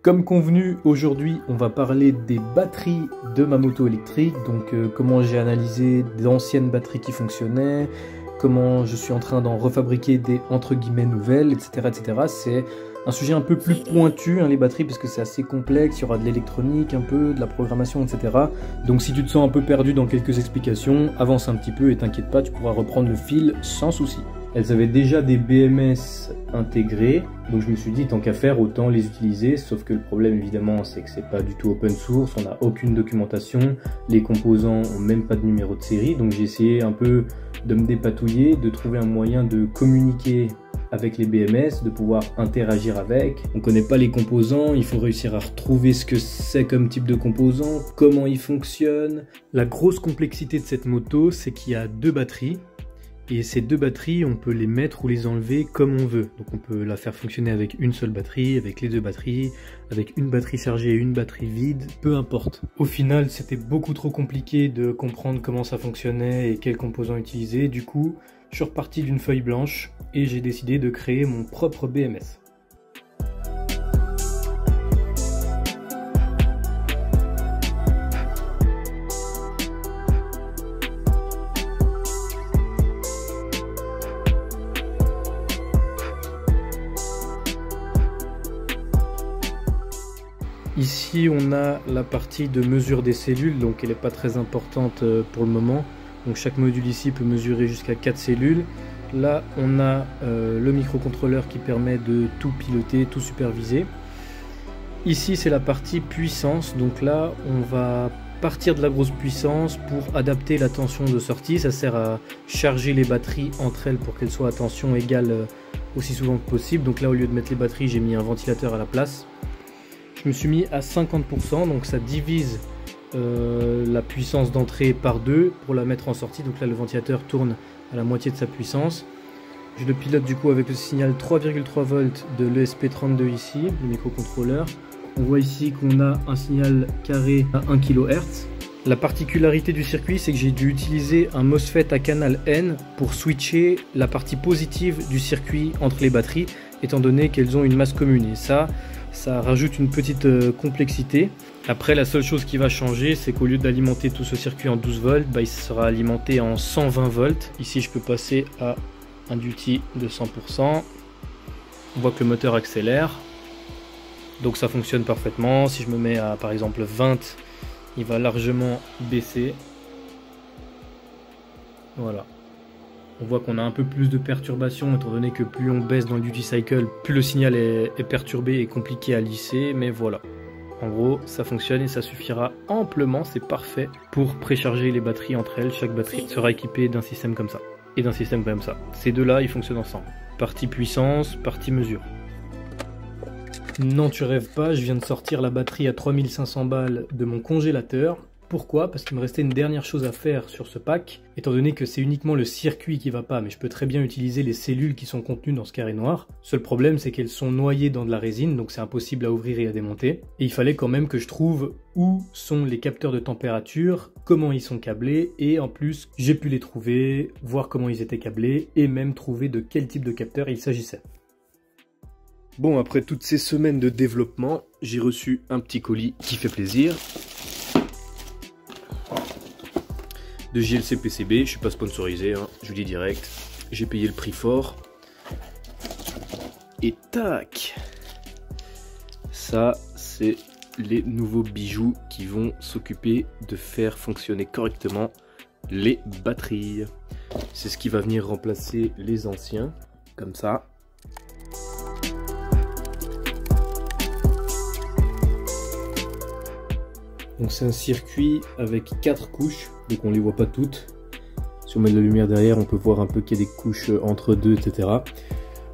Comme convenu, aujourd'hui on va parler des batteries de ma moto électrique, donc comment j'ai analysé d'anciennes batteries qui fonctionnaient, comment je suis en train d'en refabriquer des entre guillemets nouvelles, etc. etc. C'est un sujet un peu plus pointu, les batteries, parce que c'est assez complexe, il y aura de l'électronique un peu, de la programmation, etc. Donc si tu te sens un peu perdu dans quelques explications, avance un petit peu et t'inquiète pas, tu pourras reprendre le fil sans souci. Elles avaient déjà des BMS intégrés, donc je me suis dit tant qu'à faire autant les utiliser, sauf que le problème évidemment c'est que c'est pas du tout open source, on n'a aucune documentation, les composants ont même pas de numéro de série, donc j'ai essayé un peu de me dépatouiller, de trouver un moyen de communiquer avec les BMS, de pouvoir interagir avec. On connaît pas les composants, il faut réussir à retrouver ce que c'est comme type de composant, comment ils fonctionnent. La grosse complexité de cette moto, c'est qu'il y a deux batteries. Et ces deux batteries, on peut les mettre ou les enlever comme on veut. Donc on peut la faire fonctionner avec une seule batterie, avec les deux batteries, avec une batterie chargée et une batterie vide, peu importe. Au final, c'était beaucoup trop compliqué de comprendre comment ça fonctionnait et quels composants utiliser. Du coup, je suis reparti d'une feuille blanche et j'ai décidé de créer mon propre BMS. Ici on a la partie de mesure des cellules, donc elle n'est pas très importante pour le moment. Donc chaque module ici peut mesurer jusqu'à 4 cellules. Là on a le microcontrôleur qui permet de tout piloter, tout superviser. Ici c'est la partie puissance, donc là on va partir de la grosse puissance pour adapter la tension de sortie. Ça sert à charger les batteries entre elles pour qu'elles soient à tension égale aussi souvent que possible. Donc là au lieu de mettre les batteries, j'ai mis un ventilateur à la place. Je me suis mis à 50%, donc ça divise la puissance d'entrée par deux pour la mettre en sortie. Donc là le ventilateur tourne à la moitié de sa puissance. Je le pilote du coup avec le signal 3,3 volts de l'ESP32 ici, le microcontrôleur. On voit ici qu'on a un signal carré à 1 kHz. La particularité du circuit, c'est que j'ai dû utiliser un MOSFET à canal N pour switcher la partie positive du circuit entre les batteries, étant donné qu'elles ont une masse commune. Et ça rajoute une petite complexité. Après, la seule chose qui va changer, c'est qu'au lieu d'alimenter tout ce circuit en 12 volts, il sera alimenté en 120 volts. Ici, je peux passer à un duty de 100%. On voit que le moteur accélère. Donc ça fonctionne parfaitement. Si je me mets à par exemple 20, il va largement baisser. Voilà. On voit qu'on a un peu plus de perturbations étant donné que plus on baisse dans le duty cycle, plus le signal est perturbé et compliqué à lisser, mais voilà. En gros, ça fonctionne et ça suffira amplement, c'est parfait pour précharger les batteries entre elles. Chaque batterie sera équipée d'un système comme ça et d'un système comme ça. Ces deux-là, ils fonctionnent ensemble. Partie puissance, partie mesure. Non, tu rêves pas, je viens de sortir la batterie à 3500 balles de mon congélateur. Pourquoi? Parce qu'il me restait une dernière chose à faire sur ce pack, étant donné que c'est uniquement le circuit qui va pas, mais je peux très bien utiliser les cellules qui sont contenues dans ce carré noir. Seul problème, c'est qu'elles sont noyées dans de la résine, donc c'est impossible à ouvrir et à démonter. Et il fallait quand même que je trouve où sont les capteurs de température, comment ils sont câblés, et en plus, j'ai pu les trouver, voir comment ils étaient câblés, et même trouver de quel type de capteur il s'agissait. Bon, après toutes ces semaines de développement, j'ai reçu un petit colis qui fait plaisir. De JLC PCB, je suis pas sponsorisé, je vous dis direct, j'ai payé le prix fort. Et tac! Ça, c'est les nouveaux bijoux qui vont s'occuper de faire fonctionner correctement les batteries. C'est ce qui va venir remplacer les anciens, comme ça. Donc c'est un circuit avec 4 couches, donc on les voit pas toutes. Si on met de la lumière derrière, on peut voir un peu qu'il y a des couches entre deux, etc.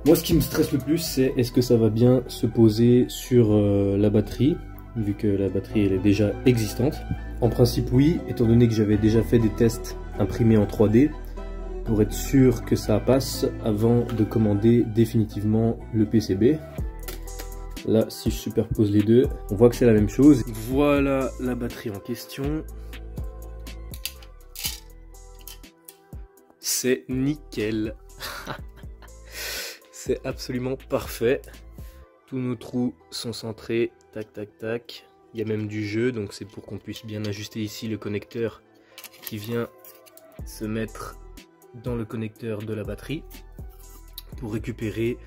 Moi, ce qui me stresse le plus, c'est est-ce que ça va bien se poser sur la batterie, vu que la batterie elle est déjà existante. En principe oui, étant donné que j'avais déjà fait des tests imprimés en 3D, pour être sûr que ça passe avant de commander définitivement le PCB. Là, si je superpose les deux, on voit que c'est la même chose. Voilà la batterie en question. C'est nickel. C'est absolument parfait. Tous nos trous sont centrés, tac tac tac. Il y a même du jeu, donc c'est pour qu'on puisse bien ajuster ici le connecteur qui vient se mettre dans le connecteur de la batterie pour récupérer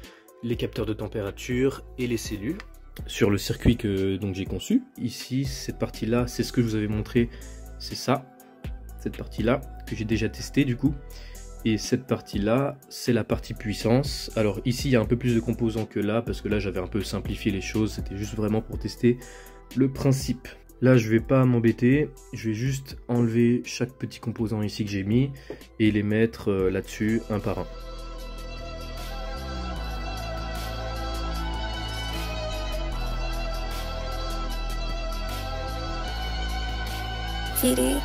les capteurs de température et les cellules sur le circuit que donc j'ai conçu. Ici, cette partie-là, c'est ce que je vous avais montré, c'est ça, cette partie-là que j'ai déjà testé du coup. Et cette partie-là, c'est la partie puissance. Alors ici, il y a un peu plus de composants que là, parce que là, j'avais un peu simplifié les choses. C'était juste vraiment pour tester le principe. Là, je vais pas m'embêter. Je vais juste enlever chaque petit composant ici que j'ai mis et les mettre là-dessus, un par un. Kitty.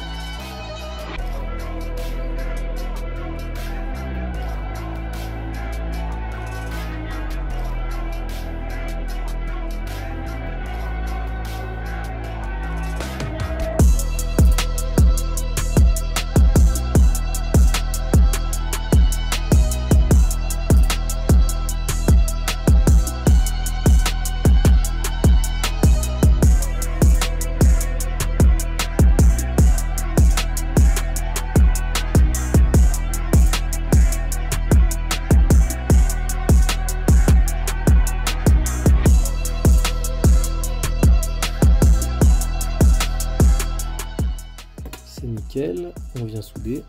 C'est nickel, on vient souder.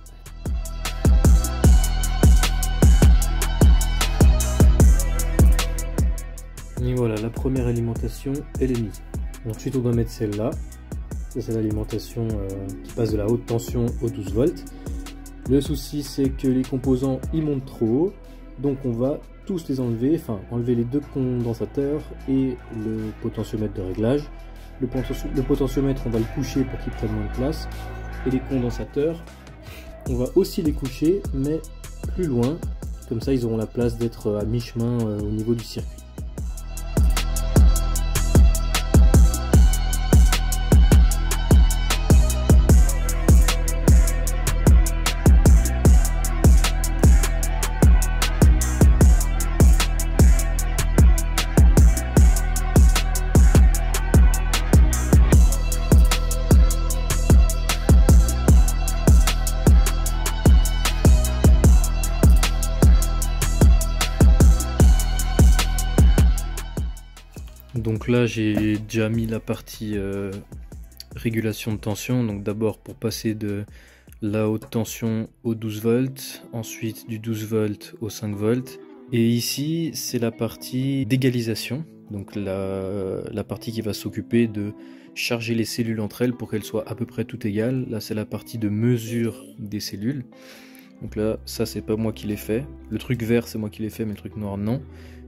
Et voilà, la première alimentation, elle est mise. Ensuite, on doit mettre celle-là. Ça, c'est l'alimentation qui passe de la haute tension aux 12 volts. Le souci, c'est que les composants, ils montent trop haut. Donc, on va tous les enlever, enfin, enlever les deux condensateurs et le potentiomètre de réglage. Le potentiomètre, on va le coucher pour qu'il prenne moins de place. Et les condensateurs, on va aussi les coucher, mais plus loin. Comme ça, ils auront la place d'être à mi-chemin au niveau du circuit. Donc là, j'ai déjà mis la partie régulation de tension. Donc d'abord pour passer de la haute tension au 12 volts, ensuite du 12 volts au 5 volts. Et ici, c'est la partie d'égalisation. Donc la partie qui va s'occuper de charger les cellules entre elles pour qu'elles soient à peu près toutes égales. Là, c'est la partie de mesure des cellules. Donc là, ça, c'est pas moi qui l'ai fait. Le truc vert, c'est moi qui l'ai fait, mais le truc noir, non.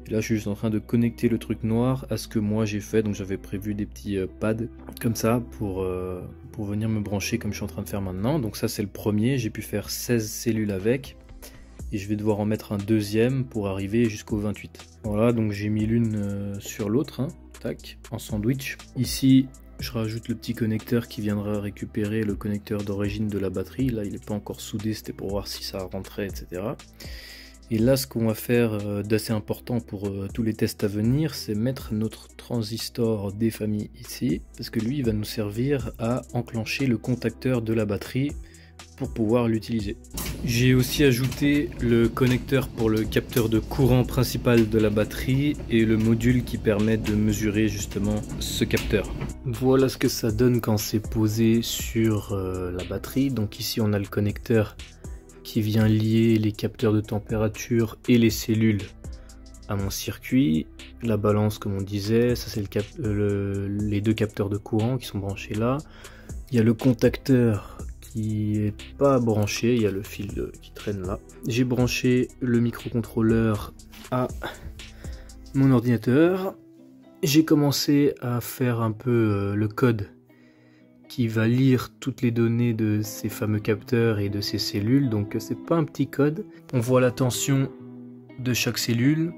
Et là, je suis juste en train de connecter le truc noir à ce que moi j'ai fait. Donc j'avais prévu des petits pads comme ça pour venir me brancher comme je suis en train de faire maintenant. Donc ça, c'est le premier. J'ai pu faire 16 cellules avec. Et je vais devoir en mettre un deuxième pour arriver jusqu'au 28. Voilà, donc j'ai mis l'une sur l'autre. Hein. Tac, en sandwich. Ici, je rajoute le petit connecteur qui viendra récupérer le connecteur d'origine de la batterie. Là, il n'est pas encore soudé, c'était pour voir si ça rentrait, etc. Et là, ce qu'on va faire d'assez important pour tous les tests à venir, c'est mettre notre transistor des familles ici, parce que lui, il va nous servir à enclencher le contacteur de la batterie pour pouvoir l'utiliser. J'ai aussi ajouté le connecteur pour le capteur de courant principal de la batterie et le module qui permet de mesurer justement ce capteur. Voilà ce que ça donne quand c'est posé sur la batterie. Donc ici, on a le connecteur qui vient lier les capteurs de température et les cellules à mon circuit. La balance, comme on disait, ça c'est les deux capteurs de courant qui sont branchés là. Il y a le contacteur qui est pas branché, il y a le fil qui traîne là. J'ai branché le microcontrôleur à mon ordinateur. J'ai commencé à faire un peu le code qui va lire toutes les données de ces fameux capteurs et de ces cellules. Donc c'est pas un petit code. On voit la tension de chaque cellule.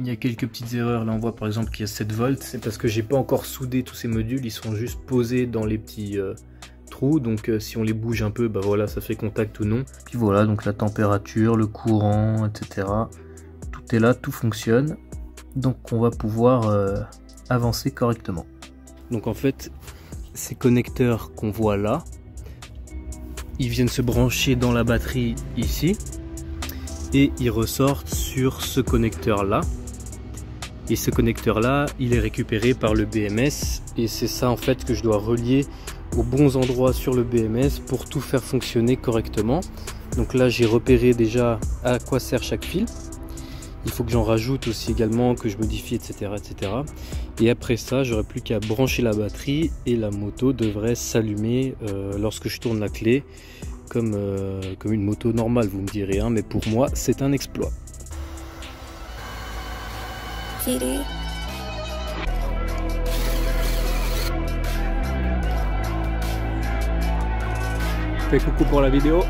Il y a quelques petites erreurs. Là on voit par exemple qu'il y a 7 volts. C'est parce que j'ai pas encore soudé tous ces modules. Ils sont juste posés dans les petits trous. Donc si on les bouge un peu, bah voilà, ça fait contact ou non. Puis voilà, donc la température, le courant, etc. Tout est là, tout fonctionne. donc on va pouvoir avancer correctement. Donc en fait, ces connecteurs qu'on voit là, ils viennent se brancher dans la batterie ici et ils ressortent sur ce connecteur là. Et ce connecteur là, il est récupéré par le BMS et c'est ça en fait que je dois relier aux bons endroits sur le BMS pour tout faire fonctionner correctement. Donc là j'ai repéré déjà à quoi sert chaque fil. Il faut que j'en rajoute aussi également, que je modifie, etc. etc. Et après ça, j'aurai plus qu'à brancher la batterie et la moto devrait s'allumer lorsque je tourne la clé, comme une moto normale, vous me direz, hein, mais pour moi, c'est un exploit. Fais coucou pour la vidéo.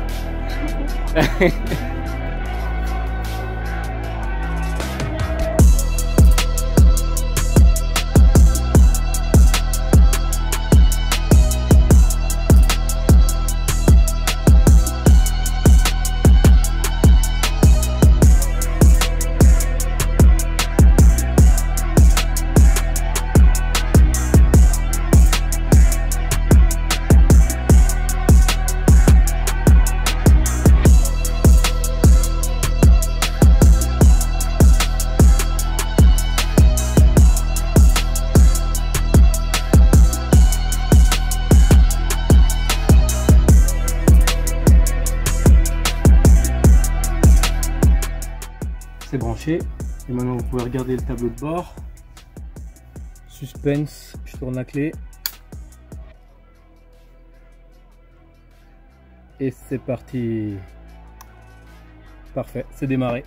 C'est branché et maintenant vous pouvez regarder le tableau de bord. Suspense, je tourne la clé et c'est parti. Parfait, c'est démarré.